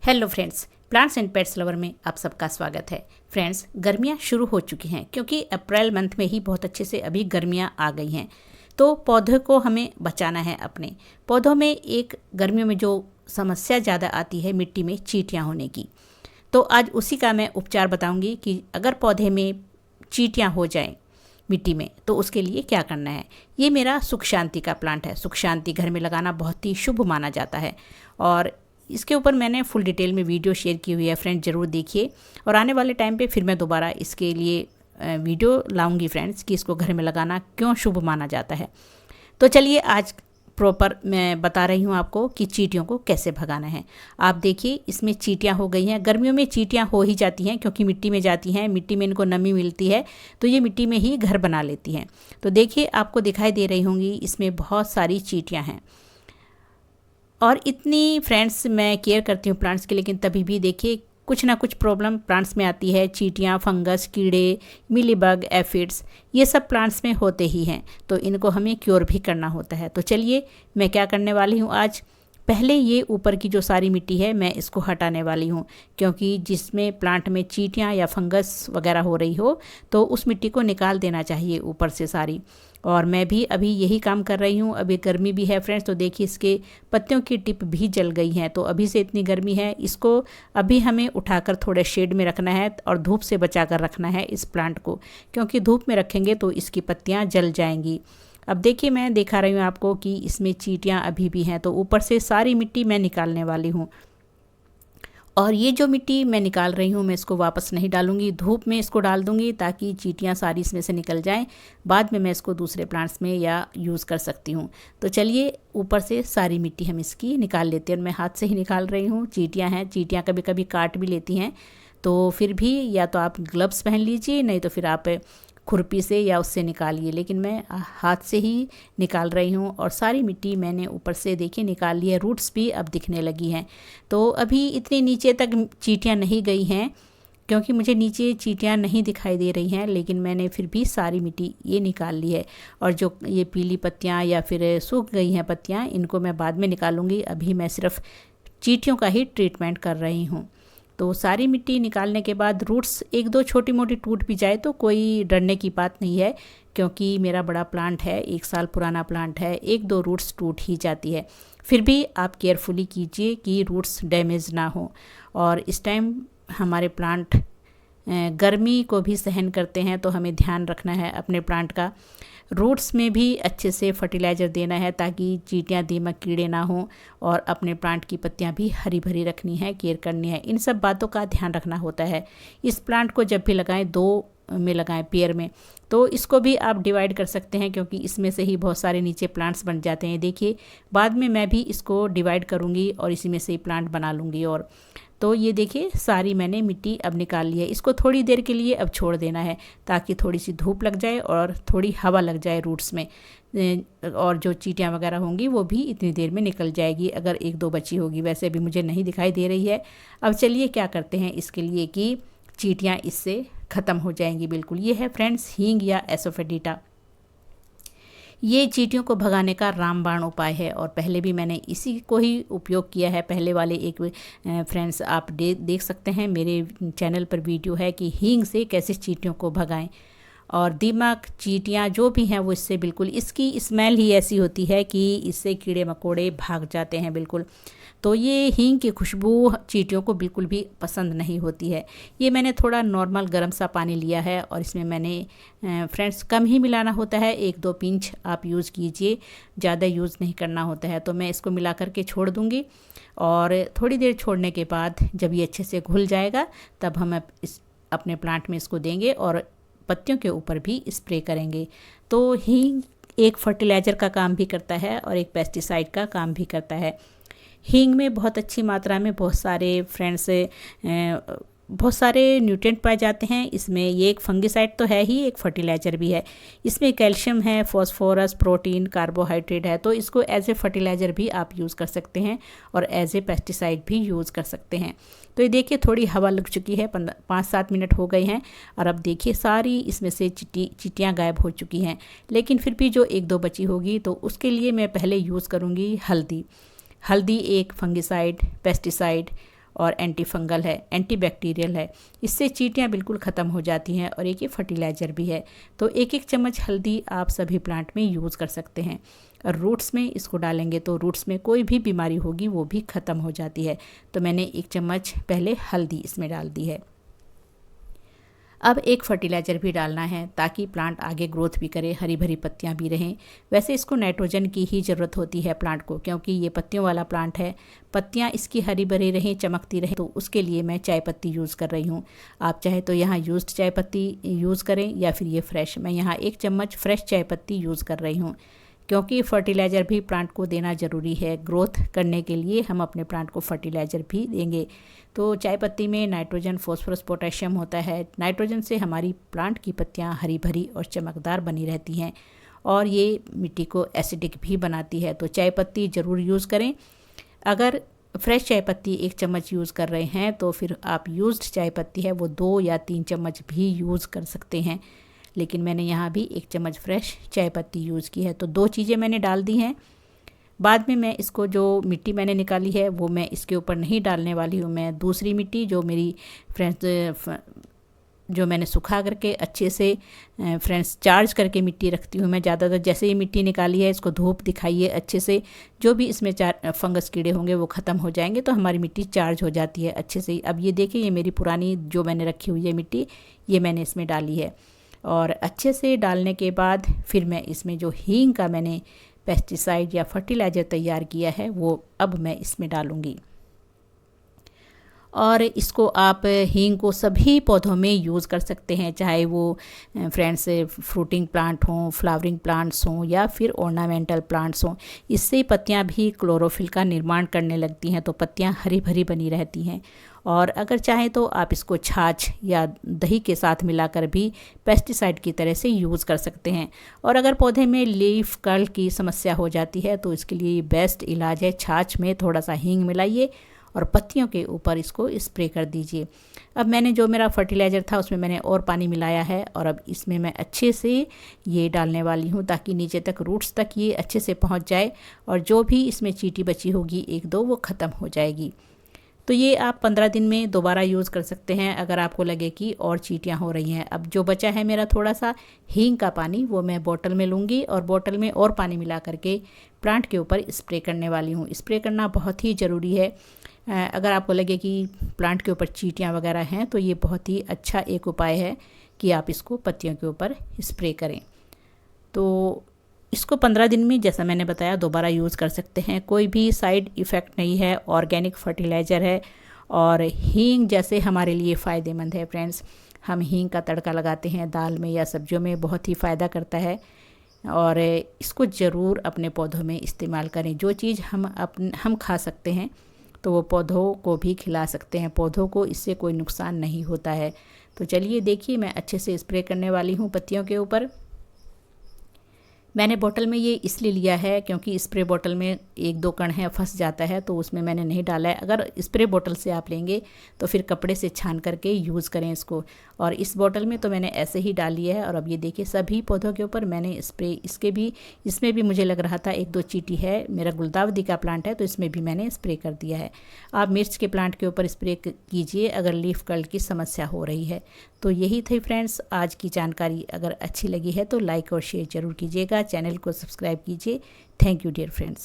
Hello friends, plants and pets lover में आप सबका स्वागत है। फ्रेंड्स, गर्मियाँ शुरू हो चुकी हैं क्योंकि अप्रैल मंथ में ही बहुत अच्छे से अभी गर्मियाँ आ गई हैं। तो पौधों को हमें बचाना है। अपने पौधों में एक गर्मियों में जो समस्या ज़्यादा आती है मिट्टी में चींटियाँ होने की, तो आज उसी का मैं उपचार बताऊँगी कि अगर पौधे में चींटियाँ हो जाएँ मिट्टी में तो उसके लिए क्या करना है। ये मेरा सुख शांति का प्लांट है। सुख शांति घर में लगाना बहुत ही शुभ माना जाता है और इसके ऊपर मैंने फुल डिटेल में वीडियो शेयर की हुई है। फ्रेंड्स, ज़रूर देखिए और आने वाले टाइम पे फिर मैं दोबारा इसके लिए वीडियो लाऊंगी फ्रेंड्स कि इसको घर में लगाना क्यों शुभ माना जाता है। तो चलिए आज प्रॉपर मैं बता रही हूँ आपको कि चींटियों को कैसे भगाना है। आप देखिए इसमें चींटियाँ हो गई हैं। गर्मियों में चींटियाँ हो ही जाती हैं क्योंकि मिट्टी में जाती हैं, मिट्टी में इनको नमी मिलती है तो ये मिट्टी में ही घर बना लेती हैं। तो देखिए आपको दिखाई दे रही होंगी इसमें बहुत सारी चींटियाँ हैं और इतनी फ्रेंड्स मैं केयर करती हूँ प्लांट्स की, लेकिन तभी भी देखिए कुछ ना कुछ प्रॉब्लम प्लांट्स में आती है। चींटियाँ, फंगस, कीड़े, मिलीबग, एफिड्स, ये सब प्लांट्स में होते ही हैं तो इनको हमें क्योर भी करना होता है। तो चलिए मैं क्या करने वाली हूँ आज, पहले ये ऊपर की जो सारी मिट्टी है मैं इसको हटाने वाली हूँ क्योंकि जिसमें प्लांट में चींटियाँ या फंगस वगैरह हो रही हो तो उस मिट्टी को निकाल देना चाहिए ऊपर से सारी। और मैं भी अभी यही काम कर रही हूँ। अभी गर्मी भी है फ्रेंड्स, तो देखिए इसके पत्तियों की टिप भी जल गई हैं। तो अभी से इतनी गर्मी है, इसको अभी हमें उठाकर थोड़े शेड में रखना है और धूप से बचा कर रखना है इस प्लांट को, क्योंकि धूप में रखेंगे तो इसकी पत्तियाँ जल जाएंगी। अब देखिए मैं दिखा रही हूँ आपको कि इसमें चींटियाँ अभी भी हैं, तो ऊपर से सारी मिट्टी मैं निकालने वाली हूँ। और ये जो मिट्टी मैं निकाल रही हूँ मैं इसको वापस नहीं डालूंगी, धूप में इसको डाल दूंगी ताकि चींटियाँ सारी इसमें से निकल जाएं। बाद में मैं इसको दूसरे प्लांट्स में या यूज़ कर सकती हूँ। तो चलिए ऊपर से सारी मिट्टी हम इसकी निकाल लेते हैं और मैं हाथ से ही निकाल रही हूँ। चींटियाँ हैं, चींटियाँ कभी कभी काट भी लेती हैं, तो फिर भी या तो आप ग्लव्स पहन लीजिए, नहीं तो फिर आप खुरपी से या उससे निकालिए, लेकिन मैं हाथ से ही निकाल रही हूँ। और सारी मिट्टी मैंने ऊपर से देखिए निकाल ली है, रूट्स भी अब दिखने लगी हैं। तो अभी इतनी नीचे तक चींटियाँ नहीं गई हैं क्योंकि मुझे नीचे चींटियाँ नहीं दिखाई दे रही हैं, लेकिन मैंने फिर भी सारी मिट्टी ये निकाल ली है। और जो ये पीली पत्तियाँ या फिर सूख गई हैं पत्तियाँ, इनको मैं बाद में निकालूंगी। अभी मैं सिर्फ चींटियों का ही ट्रीटमेंट कर रही हूँ। तो सारी मिट्टी निकालने के बाद रूट्स एक दो छोटी मोटी टूट भी जाए तो कोई डरने की बात नहीं है, क्योंकि मेरा बड़ा प्लांट है, 1 साल पुराना प्लांट है, एक दो रूट्स टूट ही जाती है। फिर भी आप केयरफुली कीजिए कि रूट्स डैमेज ना हो। और इस टाइम हमारे प्लांट गर्मी को भी सहन करते हैं, तो हमें ध्यान रखना है अपने प्लांट का। रूट्स में भी अच्छे से फर्टिलाइज़र देना है ताकि चींटियाँ, दीमक, कीड़े ना हों, और अपने प्लांट की पत्तियाँ भी हरी भरी रखनी है, केयर करनी है। इन सब बातों का ध्यान रखना होता है। इस प्लांट को जब भी लगाएं 2 में लगाएं, पेयर में। तो इसको भी आप डिवाइड कर सकते हैं क्योंकि इसमें से ही बहुत सारे नीचे प्लांट्स बन जाते हैं। देखिए बाद में मैं भी इसको डिवाइड करूँगी और इसी में से ही प्लांट बना लूँगी। और तो ये देखिए सारी मैंने मिट्टी अब निकाल ली है। इसको थोड़ी देर के लिए अब छोड़ देना है ताकि थोड़ी सी धूप लग जाए और थोड़ी हवा लग जाए रूट्स में, और जो चींटियाँ वगैरह होंगी वो भी इतनी देर में निकल जाएगी, अगर 1-2 बची होगी। वैसे भी मुझे नहीं दिखाई दे रही है। अब चलिए क्या करते हैं इसके लिए कि चींटियाँ इससे ख़त्म हो जाएंगी बिल्कुल। ये है फ्रेंड्स हींग या एसोफेडिटा। ये चींटियों को भगाने का रामबाण उपाय है और पहले भी मैंने इसी को ही उपयोग किया है। पहले वाले एक फ्रेंड्स आप देख सकते हैं, मेरे चैनल पर वीडियो है कि हींग से कैसे चींटियों को भगाएं। और दीमक, चींटियाँ जो भी हैं वो इससे बिल्कुल, इसकी स्मेल ही ऐसी होती है कि इससे कीड़े मकोड़े भाग जाते हैं बिल्कुल। तो ये हींग की खुशबू चींटियों को बिल्कुल भी पसंद नहीं होती है। ये मैंने थोड़ा नॉर्मल गर्म सा पानी लिया है और इसमें मैंने फ्रेंड्स कम ही मिलाना होता है, 1-2 पिंच आप यूज़ कीजिए, ज़्यादा यूज़ नहीं करना होता है। तो मैं इसको मिला करके छोड़ दूँगी और थोड़ी देर छोड़ने के बाद जब ये अच्छे से घुल जाएगा तब हम इस अपने प्लांट में इसको देंगे और पत्तियों के ऊपर भी स्प्रे करेंगे। तो हींग एक फर्टिलाइज़र का काम भी करता है और एक पेस्टिसाइड का काम भी करता है। हींग में बहुत अच्छी मात्रा में बहुत सारे फ्रेंड्स बहुत सारे न्यूट्रिएंट पाए जाते हैं। इसमें ये एक फंगिसाइड तो है ही, एक फर्टिलाइज़र भी है। इसमें कैल्शियम है, फॉस्फोरस, प्रोटीन, कार्बोहाइड्रेट है। तो इसको एज ए फर्टिलाइज़र भी आप यूज़ कर सकते हैं और एज ए पेस्टिसाइड भी यूज़ कर सकते हैं। तो ये देखिए थोड़ी हवा लग चुकी है, 5-7 मिनट हो गए हैं और अब देखिए सारी इसमें से चींटियाँ गायब हो चुकी हैं। लेकिन फिर भी जो 1-2 बची होगी तो उसके लिए मैं पहले यूज़ करूँगी हल्दी। हल्दी एक फंगिसाइड, पेस्टिसाइड और एंटी फंगल है, एंटी बैक्टीरियल है। इससे चींटियाँ बिल्कुल ख़त्म हो जाती हैं और एक ये फर्टिलाइज़र भी है। तो 1-1 चम्मच हल्दी आप सभी प्लांट में यूज़ कर सकते हैं। और रूट्स में इसको डालेंगे तो रूट्स में कोई भी बीमारी होगी वो भी ख़त्म हो जाती है। तो मैंने 1 चम्मच पहले हल्दी इसमें डाल दी है। अब एक फर्टिलाइज़र भी डालना है ताकि प्लांट आगे ग्रोथ भी करे, हरी भरी पत्तियां भी रहें। वैसे इसको नाइट्रोजन की ही ज़रूरत होती है प्लांट को, क्योंकि ये पत्तियों वाला प्लांट है। पत्तियां इसकी हरी भरी रहें, चमकती रहें, तो उसके लिए मैं चाय पत्ती यूज़ कर रही हूँ। आप चाहे तो यहाँ यूज्ड चाय पत्ती यूज़ करें या फिर ये फ्रेश। मैं यहाँ 1 चम्मच फ्रेश चाय पत्ती यूज़ कर रही हूँ, क्योंकि फर्टिलाइज़र भी प्लांट को देना ज़रूरी है। ग्रोथ करने के लिए हम अपने प्लांट को फर्टिलाइज़र भी देंगे। तो चाय पत्ती में नाइट्रोजन, फॉस्फोरस, पोटेशियम होता है। नाइट्रोजन से हमारी प्लांट की पत्तियां हरी भरी और चमकदार बनी रहती हैं और ये मिट्टी को एसिडिक भी बनाती है। तो चाय पत्ती ज़रूर यूज़ करें। अगर फ्रेश चाय पत्ती 1 चम्मच यूज़ कर रहे हैं तो फिर आप यूज्ड चाय पत्ती है वो 2 या 3 चम्मच भी यूज़ कर सकते हैं। लेकिन मैंने यहाँ भी 1 चम्मच फ्रेश चाय पत्ती यूज़ की है। तो 2 चीज़ें मैंने डाल दी हैं। बाद में मैं इसको जो मिट्टी मैंने निकाली है वो मैं इसके ऊपर नहीं डालने वाली हूँ। मैं दूसरी मिट्टी जो मेरी फ्रेंड्स जो मैंने सुखा करके अच्छे से फ्रेंड्स चार्ज करके मिट्टी रखती हूँ मैं ज़्यादातर। जैसे ये मिट्टी निकाली है इसको धूप दिखाइए अच्छे से, जो भी इसमें फंगस कीड़े होंगे वो ख़त्म हो जाएंगे, तो हमारी मिट्टी चार्ज हो जाती है अच्छे से। अब ये देखिए, ये मेरी पुरानी जो मैंने रखी हुई है मिट्टी, ये मैंने इसमें डाली है। और अच्छे से डालने के बाद फिर मैं इसमें जो हींग का मैंने पेस्टिसाइड या फर्टिलाइज़र तैयार किया है वो अब मैं इसमें डालूँगी। और इसको आप हींग को सभी पौधों में यूज़ कर सकते हैं, चाहे वो फ्रेंड्स फ्रूटिंग प्लांट हों, फ्लावरिंग प्लांट्स हों या फिर ऑर्नामेंटल प्लांट्स हों। इससे पत्तियां भी क्लोरोफिल का निर्माण करने लगती हैं, तो पत्तियां हरी भरी बनी रहती हैं। और अगर चाहें तो आप इसको छाछ या दही के साथ मिलाकर भी पेस्टिसाइड की तरह से यूज़ कर सकते हैं। और अगर पौधे में लीफ कर्ल की समस्या हो जाती है तो इसके लिए बेस्ट इलाज है, छाछ में थोड़ा सा हींग मिलाइए और पत्तियों के ऊपर इसको स्प्रे कर दीजिए। अब मैंने जो मेरा फर्टिलाइज़र था उसमें मैंने और पानी मिलाया है और अब इसमें मैं अच्छे से ये डालने वाली हूँ ताकि नीचे तक, रूट्स तक ये अच्छे से पहुँच जाए और जो भी इसमें चींटी बची होगी 1-2 वो ख़त्म हो जाएगी। तो ये आप 15 दिन में दोबारा यूज़ कर सकते हैं अगर आपको लगे कि और चींटियाँ हो रही हैं। अब जो बचा है मेरा थोड़ा सा हींग का पानी, वो मैं बोतल में लूँगी और बोतल में और पानी मिला करके प्लांट के ऊपर स्प्रे करने वाली हूँ। स्प्रे करना बहुत ही ज़रूरी है। अगर आपको लगे कि प्लांट के ऊपर चींटियाँ वगैरह हैं तो ये बहुत ही अच्छा एक उपाय है कि आप इसको पत्तियों के ऊपर स्प्रे करें। तो इसको 15 दिन में, जैसा मैंने बताया, दोबारा यूज़ कर सकते हैं। कोई भी साइड इफ़ेक्ट नहीं है, ऑर्गेनिक फर्टिलाइज़र है और हींग जैसे हमारे लिए फ़ायदेमंद है। फ्रेंड्स, हम हींग का तड़का लगाते हैं दाल में या सब्जियों में, बहुत ही फ़ायदा करता है और इसको ज़रूर अपने पौधों में इस्तेमाल करें। जो चीज़ हम खा सकते हैं तो वो पौधों को भी खिला सकते हैं, पौधों को इससे कोई नुकसान नहीं होता है। तो चलिए देखिए, मैं अच्छे से स्प्रे करने वाली हूँ पत्तियों के ऊपर। मैंने बोतल में ये इसलिए लिया है क्योंकि स्प्रे बोतल में 1-2 कण है, फंस जाता है, तो उसमें मैंने नहीं डाला है। अगर स्प्रे बोतल से आप लेंगे तो फिर कपड़े से छान करके यूज़ करें इसको। और इस बोतल में तो मैंने ऐसे ही डाल लिया है। और अब ये देखिए, सभी पौधों के ऊपर मैंने स्प्रे, इसमें भी मुझे लग रहा था 1-2 चींटी है। मेरा गुलदाउदी का प्लांट है तो इसमें भी मैंने स्प्रे कर दिया है। आप मिर्च के प्लांट के ऊपर स्प्रे कीजिए अगर लीफ कर्ल की समस्या हो रही है। तो यही थी फ्रेंड्स आज की जानकारी। अगर अच्छी लगी है तो लाइक और शेयर ज़रूर कीजिएगा, चैनल को सब्सक्राइब कीजिए। Thank you dear friends.